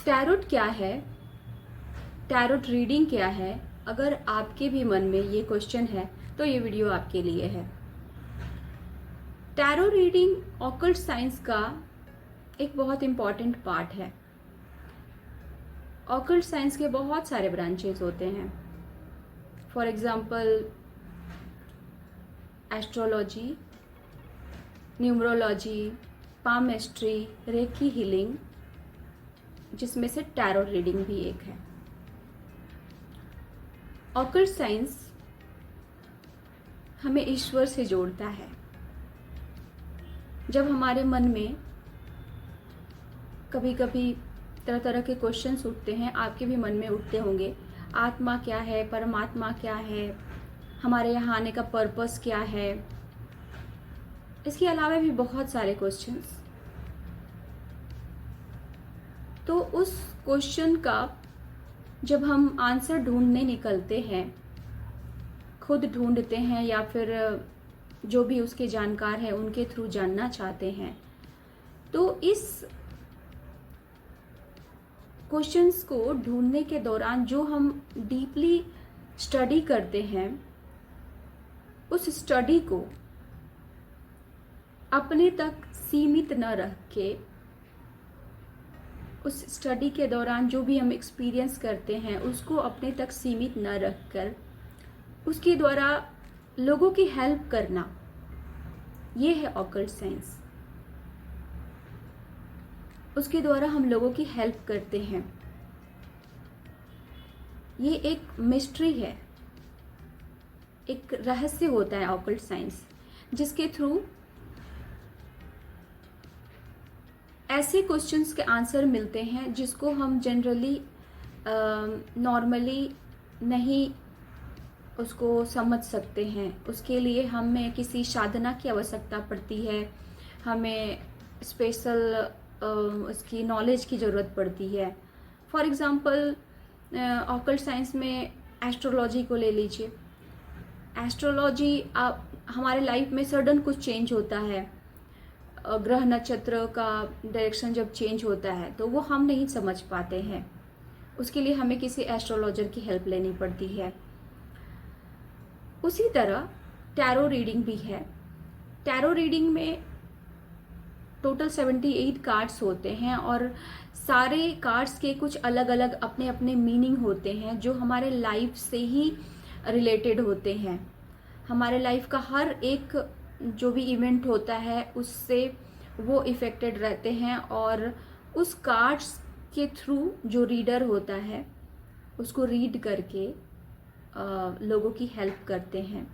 Tarot क्या है, tarot reading क्या है? अगर आपके भी मन में ये क्वेश्चन है तो ये वीडियो आपके लिए है। टैरो रीडिंग ऑकल्ट साइंस का एक बहुत इम्पॉर्टेंट पार्ट है। ऑकल्ट साइंस के बहुत सारे ब्रांचेस होते हैं। For example astrology, numerology, palmistry, recce healing, जिसमें से टैरो रीडिंग भी एक है। ऑकल्ट साइंस हमें ईश्वर से जोड़ता है। जब हमारे मन में कभी कभी तरह तरह के क्वेश्चंस उठते हैं, आपके भी मन में उठते होंगे, आत्मा क्या है, परमात्मा क्या है, हमारे यहाँ आने का पर्पस क्या है, इसके अलावा भी बहुत सारे क्वेश्चंस। तो उस क्वेश्चन का जब हम आंसर ढूंढने निकलते हैं, खुद ढूंढते हैं या फिर जो भी उसके जानकार हैं उनके थ्रू जानना चाहते हैं, तो इस क्वेश्चंस को ढूंढने के दौरान जो हम डीपली स्टडी करते हैं, उस स्टडी को अपने तक सीमित न रख के, उस स्टडी के दौरान जो भी हम एक्सपीरियंस करते हैं उसको अपने तक सीमित न रख कर उसके द्वारा लोगों की हेल्प करना, ये है ऑकल्ट साइंस। उसके द्वारा हम लोगों की हेल्प करते हैं। ये एक मिस्ट्री है, एक रहस्य होता है ऑकल्ट साइंस, जिसके थ्रू ऐसे क्वेश्चंस के आंसर मिलते हैं जिसको हम जनरली नॉर्मली नहीं उसको समझ सकते हैं। उसके लिए हमें किसी साधना की आवश्यकता पड़ती है, हमें स्पेशल उसकी नॉलेज की ज़रूरत पड़ती है। फॉर एग्ज़ाम्पल ऑकल्ट साइंस में एस्ट्रोलॉजी को ले लीजिए। एस्ट्रोलॉजी हमारे लाइफ में सडन कुछ चेंज होता है, ग्रह नक्षत्र का डायरेक्शन जब चेंज होता है तो वो हम नहीं समझ पाते हैं, उसके लिए हमें किसी एस्ट्रोलॉजर की हेल्प लेनी पड़ती है। उसी तरह टैरो रीडिंग भी है। टैरो रीडिंग में टोटल 78 कार्ड्स होते हैं और सारे कार्ड्स के कुछ अलग अलग अपने अपने मीनिंग होते हैं जो हमारे लाइफ से ही रिलेटेड होते हैं। हमारे लाइफ का हर एक जो भी इवेंट होता है उससे वो इफ़ेक्टेड रहते हैं और उस कार्ड्स के थ्रू जो रीडर होता है उसको रीड करके लोगों की हेल्प करते हैं।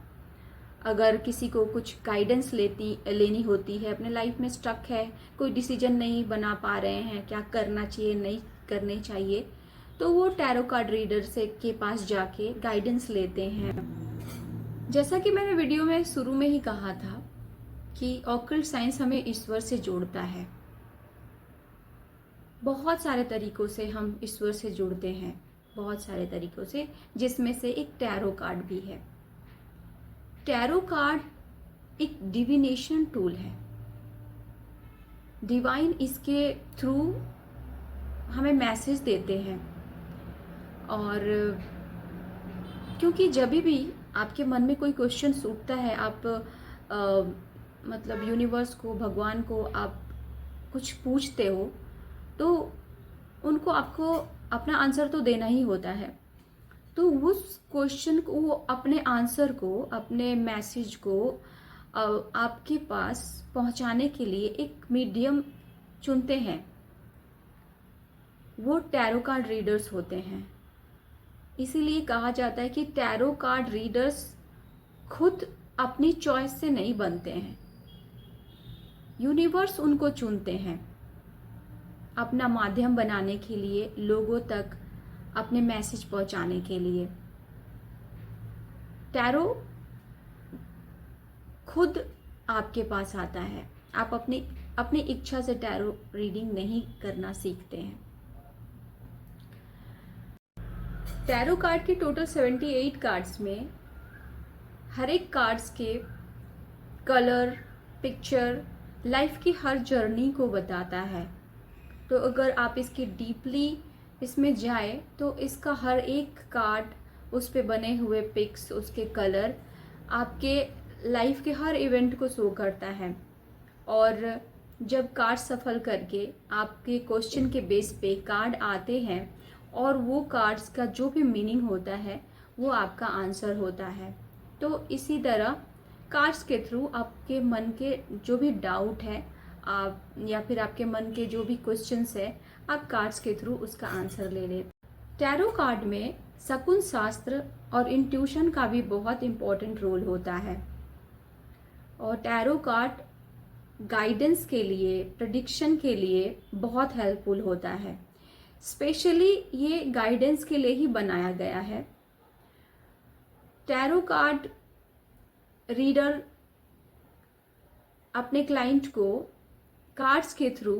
अगर किसी को कुछ गाइडेंस लेनी होती है, अपने लाइफ में स्टक है, कोई डिसीजन नहीं बना पा रहे हैं, क्या करना चाहिए नहीं करने चाहिए, तो वो टैरो कार्ड रीडर से के पास जाके गाइडेंस लेते हैं। जैसा कि मैंने वीडियो में शुरू में ही कहा था कि ऑकल्ट साइंस हमें ईश्वर से जोड़ता है। बहुत सारे तरीकों से हम ईश्वर से जुड़ते हैं, बहुत सारे तरीकों से, जिसमें से एक टैरो कार्ड भी है। टैरो कार्ड एक डिविनेशन टूल है। डिवाइन इसके थ्रू हमें मैसेज देते हैं। और क्योंकि जब भी आपके मन में कोई क्वेश्चन उठता है, आप मतलब यूनिवर्स को, भगवान को आप कुछ पूछते हो, तो उनको आपको अपना आंसर तो देना ही होता है। तो उस क्वेश्चन को, वो अपने आंसर को, अपने मैसेज को आपके पास पहुंचाने के लिए एक मीडियम चुनते हैं। वो टैरो कार्ड रीडर्स होते हैं। इसीलिए कहा जाता है कि टैरो कार्ड रीडर्स खुद अपनी चॉइस से नहीं बनते हैं, यूनिवर्स उनको चुनते हैं अपना माध्यम बनाने के लिए, लोगों तक अपने मैसेज पहुंचाने के लिए। टैरो खुद आपके पास आता है, आप अपनी इच्छा से टैरो रीडिंग नहीं करना सीखते हैं। टैरो कार्ड के टोटल 78 कार्ड्स में हर एक कार्ड्स के कलर, पिक्चर लाइफ की हर जर्नी को बताता है। तो अगर आप इसकी डीपली इसमें जाए तो इसका हर एक कार्ड, उस पे बने हुए पिक्स, उसके कलर आपके लाइफ के हर इवेंट को शो करता है। और जब कार्ड सफल करके आपके क्वेश्चन के बेस पे कार्ड आते हैं और वो कार्ड्स का जो भी मीनिंग होता है वो आपका आंसर होता है। तो इसी तरह कार्ड्स के थ्रू आपके मन के जो भी डाउट है आप, या फिर आपके मन के जो भी क्वेश्चंस है, आप कार्ड्स के थ्रू उसका आंसर ले लेते। टैरो कार्ड में शकुन शास्त्र और इंट्यूशन का भी बहुत इम्पोर्टेंट रोल होता है। और टैरो कार्ड गाइडेंस के लिए, प्रेडिक्शन के लिए बहुत हेल्पफुल होता है। स्पेशली ये गाइडेंस के लिए ही बनाया गया है। टैरो कार्ड रीडर अपने क्लाइंट को कार्ड्स के थ्रू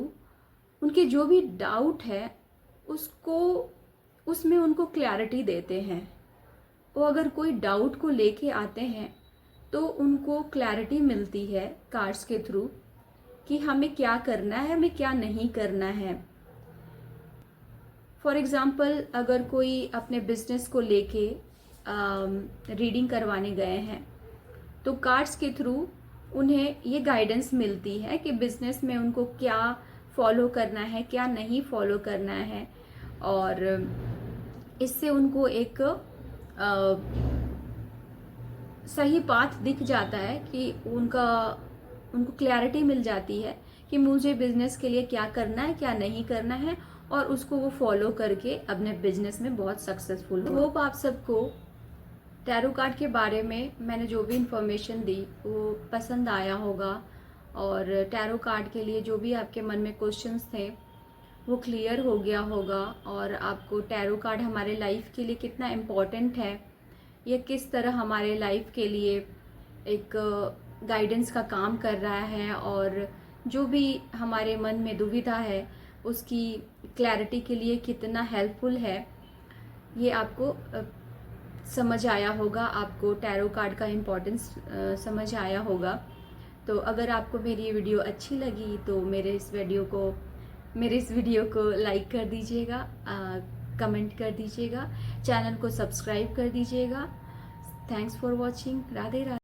उनके जो भी डाउट है उसमें उनको क्लैरिटी देते हैं। वो अगर कोई डाउट को लेके आते हैं तो उनको क्लैरिटी मिलती है कार्ड्स के थ्रू कि हमें क्या करना है, हमें क्या नहीं करना है। फॉर एग्ज़ाम्पल, अगर कोई अपने बिजनेस को लेके रीडिंग करवाने गए हैं तो कार्ड्स के थ्रू उन्हें ये गाइडेंस मिलती है कि बिजनेस में उनको क्या फॉलो करना है, क्या नहीं फॉलो करना है। और इससे उनको एक सही पाथ दिख जाता है कि उनको क्लैरिटी मिल जाती है कि मुझे बिजनेस के लिए क्या करना है, क्या नहीं करना है, और उसको वो फॉलो करके अपने बिजनेस में बहुत सक्सेसफुल हो। होप आप सबको टैरो कार्ड के बारे में मैंने जो भी इंफॉर्मेशन दी वो पसंद आया होगा, और टैरो कार्ड के लिए जो भी आपके मन में क्वेश्चंस थे वो क्लियर हो गया होगा, और आपको टैरो कार्ड हमारे लाइफ के लिए कितना इम्पोर्टेंट है, ये किस तरह हमारे लाइफ के लिए एक गाइडेंस का काम कर रहा है, और जो भी हमारे मन में दुविधा है उसकी क्लैरिटी के लिए कितना हेल्पफुल है, ये आपको समझ आया होगा। आपको टैरो कार्ड का इम्पोर्टेंस समझ आया होगा। तो अगर आपको मेरी ये वीडियो अच्छी लगी तो मेरे इस वीडियो को लाइक कर दीजिएगा, कमेंट कर दीजिएगा, चैनल को सब्सक्राइब कर दीजिएगा। Thanks for watching. Radhe Radhe.